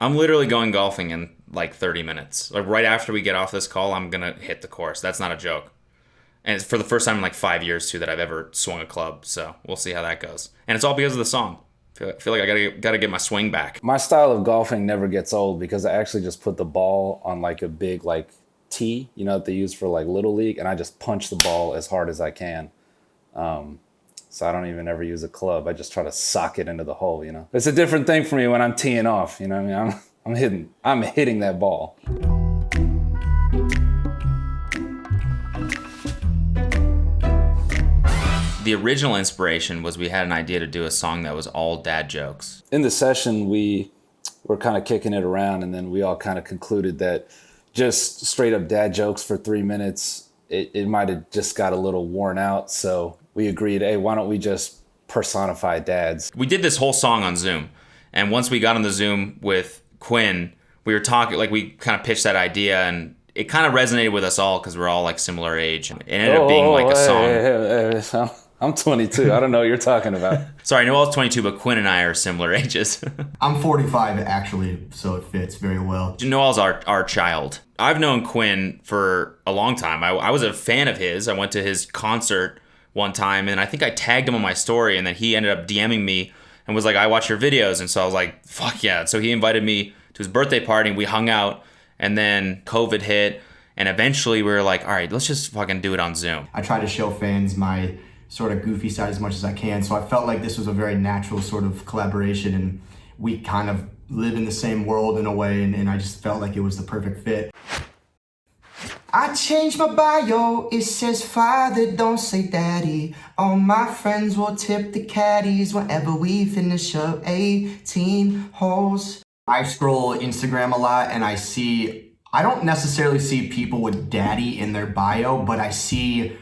I'm literally going golfing in like 30 minutes. Like right after we get off this call, I'm gonna hit the course. That's not a joke. And it's for the first time in like 5 years too that I've ever swung a club. So we'll see how that goes. And it's all because of the song. I feel like I gotta get my swing back. My style of golfing never gets old because I actually just put the ball on like a big like tee, you know, that they use for like Little League, and I just punch the ball as hard as I can. So I don't even ever use a club. I just try to sock it into the hole, you know. It's a different thing for me when I'm teeing off, you know what I mean? I'm hitting that ball. The original inspiration was we had an idea to do a song that was all dad jokes. In the session, we were kind of kicking it around, and then we all kind of concluded that just straight up dad jokes for 3 minutes, it might have just got a little worn out. So we agreed, hey, why don't we just personify dads? We did this whole song on Zoom. And once we got on the Zoom with Quinn, we were talking, like we kind of pitched that idea, and it kind of resonated with us all because we're all like similar age. It ended up being like a song. Hey, I'm 22. I don't know what you're talking about. Sorry, Noel's 22, but Quinn and I are similar ages. I'm 45 actually, so it fits very well. Noel's our child. I've known Quinn for a long time. I was a fan of his. I went to his concert one time, and I think I tagged him on my story, and then he ended up DMing me and was like, I watch your videos. And so I was like, fuck yeah. So he invited me to his birthday party, and we hung out, and then COVID hit, and eventually we were like, all right, let's just fucking do it on Zoom. I try to show fans my sort of goofy side as much as I can, so I felt like this was a very natural sort of collaboration, and we kind of live in the same world in a way, and I just felt like it was the perfect fit. I changed my bio, it says father, don't say daddy. All my friends will tip the caddies whenever we finish up 18 holes. I scroll Instagram a lot, and I don't necessarily see people with daddy in their bio, but I see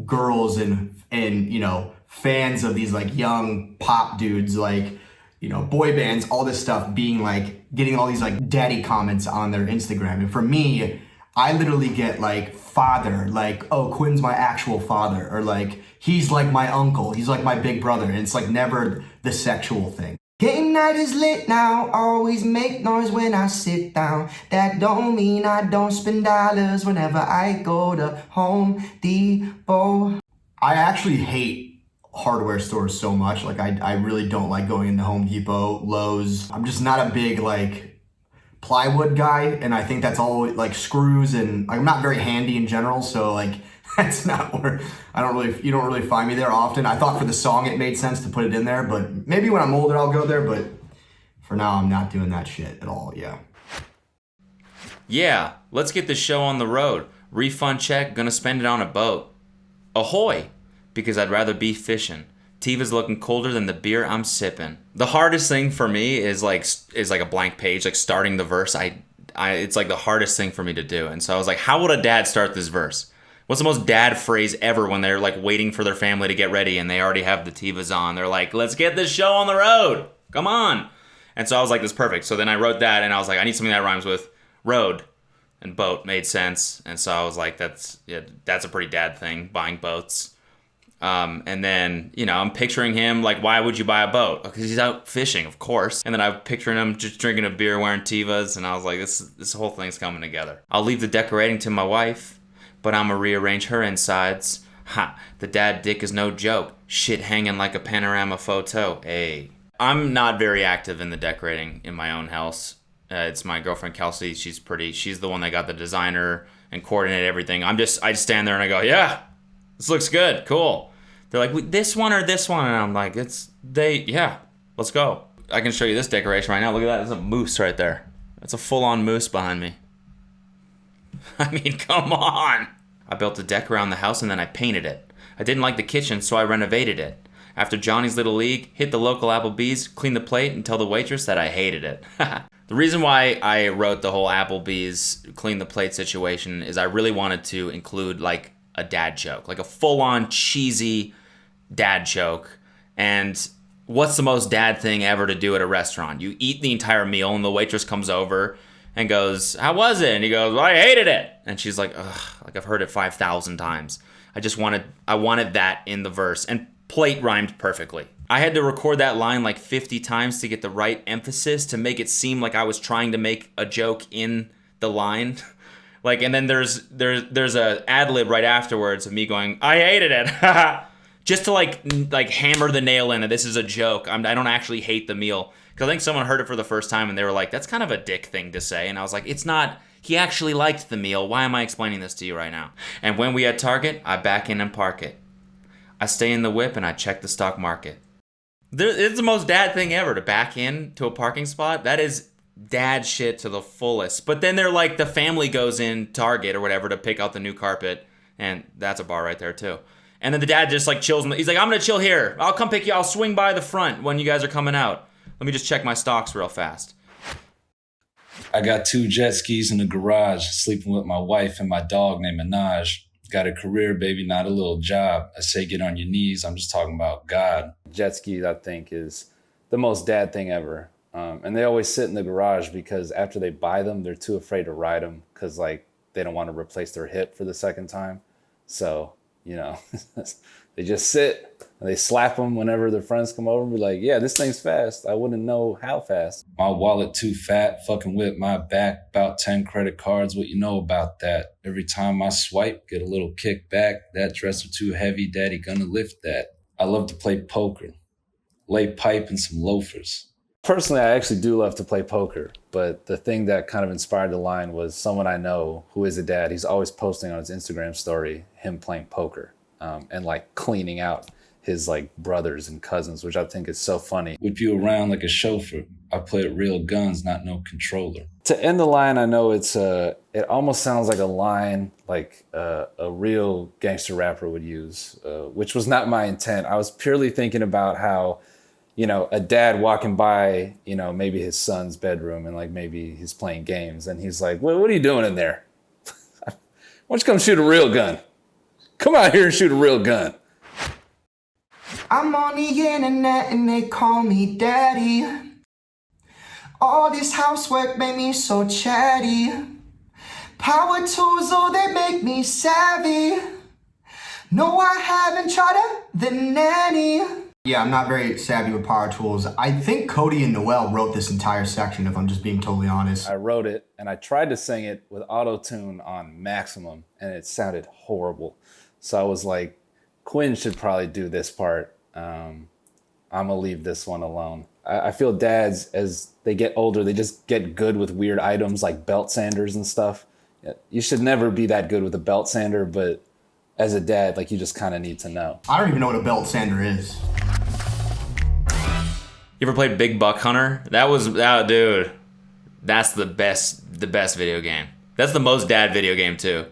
girls and you know, fans of these like young pop dudes, like, you know, boy bands, all this stuff, being like getting all these like daddy comments on their Instagram. And for me, I literally get like father, like, oh, Quinn's my actual father, or like he's like my uncle, he's like my big brother, and it's like never the sexual thing. Game night is lit now, always make noise when I sit down. That don't mean I don't spend dollars whenever I go to Home Depot. I actually hate hardware stores so much. Like I really don't like going into Home Depot, Lowe's. I'm just not a big like plywood guy, and I think that's all like screws, and I'm not very handy in general, so like that's not where you don't really find me there often. I thought for the song it made sense to put it in there, but maybe when I'm older I'll go there, but for now I'm not doing that shit at all. Yeah, let's get this show on the road. Refund check, gonna spend it on a boat. Ahoy! Because I'd rather be fishing. Tiva's looking colder than the beer I'm sipping. The hardest thing for me is like a blank page, like starting the verse. It's like the hardest thing for me to do. And so I was like, how would a dad start this verse? What's the most dad phrase ever when they're like waiting for their family to get ready and they already have the Tivas on? They're like, let's get this show on the road. Come on. And so I was like, this is perfect. So then I wrote that, and I was like, I need something that rhymes with road, and boat made sense. And so I was like, that's a pretty dad thing, buying boats. And then, you know, I'm picturing him like, why would you buy a boat? Because he's out fishing, of course. And then I'm picturing him just drinking a beer, wearing Tivas, and I was like, this whole thing's coming together. I'll leave the decorating to my wife, but I'ma rearrange her insides. Ha, the dad dick is no joke. Shit hanging like a panorama photo. Hey. I'm not very active in the decorating in my own house. It's my girlfriend Kelsey. She's the one that got the designer and coordinated everything. I just stand there and I go, yeah, this looks good, cool. They're like, this one or this one? And I'm like, yeah, let's go. I can show you this decoration right now. Look at that, there's a moose right there. That's a full-on moose behind me. I mean, come on. I built a deck around the house and then I painted it. I didn't like the kitchen, so I renovated it. After Johnny's Little League, hit the local Applebee's, cleaned the plate, and tell the waitress that I hated it. The reason why I wrote the whole Applebee's clean the plate situation is I really wanted to include like a dad joke, like a full-on cheesy dad joke. And what's the most dad thing ever to do at a restaurant? You eat the entire meal and the waitress comes over and goes, how was it? And he goes, well, I hated it. And she's like, ugh, like I've heard it 5,000 times. I wanted that in the verse. And Plate rhymed perfectly. I had to record that line like 50 times to get the right emphasis to make it seem like I was trying to make a joke in the line. Like, and then there's a ad lib right afterwards of me going, I hated it. Just to like hammer the nail in that this is a joke. I don't actually hate the meal. Because I think someone heard it for the first time and they were like, that's kind of a dick thing to say. And I was like, it's not. He actually liked the meal. Why am I explaining this to you right now? And when we at Target, I back in and park it. I stay in the whip and I check the stock market. It's the most dad thing ever to back in to a parking spot. That is dad shit to the fullest. But then they're like, the family goes in Target or whatever to pick out the new carpet. And that's a bar right there too. And then the dad just like chills. He's like, I'm going to chill here. I'll come pick you. I'll swing by the front when you guys are coming out. Let me just check my stocks real fast. I got 2 jet skis in the garage, sleeping with my wife and my dog named Minaj. Got a career, baby, not a little job. I say get on your knees. I'm just talking about God. Jet skis, I think, is the most dad thing ever. And they always sit in the garage because after they buy them, they're too afraid to ride them because, like, they don't want to replace their hip for the second time. So, you know, they just sit and they slap them whenever their friends come over and be like, yeah, this thing's fast. I wouldn't know how fast. My wallet too fat, fucking whip my back. About 10 credit cards, what you know about that? Every time I swipe, get a little kickback. That dresser too heavy, daddy gonna lift that. I love to play poker, lay pipe and some loafers. Personally, I actually do love to play poker, but the thing that kind of inspired the line was someone I know who is a dad. He's always posting on his Instagram story him playing poker and like cleaning out his like brothers and cousins, which I think is so funny. Whip you around like a chauffeur. I play with real guns, not no controller. To end the line, I know it almost sounds like a line like a real gangster rapper would use, which was not my intent. I was purely thinking about how, you know, a dad walking by, you know, maybe his son's bedroom and like maybe he's playing games and he's like, what are you doing in there? Why don't you come shoot a real gun? Come out here and shoot a real gun. I'm on the internet and they call me daddy. All this housework made me so chatty. Power tools, oh, they make me savvy. No, I haven't tried the nanny. Yeah, I'm not very savvy with power tools. I think Cody and Noel wrote this entire section, if I'm just being totally honest. I wrote it and I tried to sing it with auto-tune on maximum and it sounded horrible. So I was like, Quinn should probably do this part. I'm gonna leave this one alone. I feel dads, as they get older, they just get good with weird items like belt sanders and stuff. You should never be that good with a belt sander, but as a dad, like, you just kind of need to know. I don't even know what a belt sander is. You ever played Big Buck Hunter? Dude, that's the best video game. That's the most dad video game too.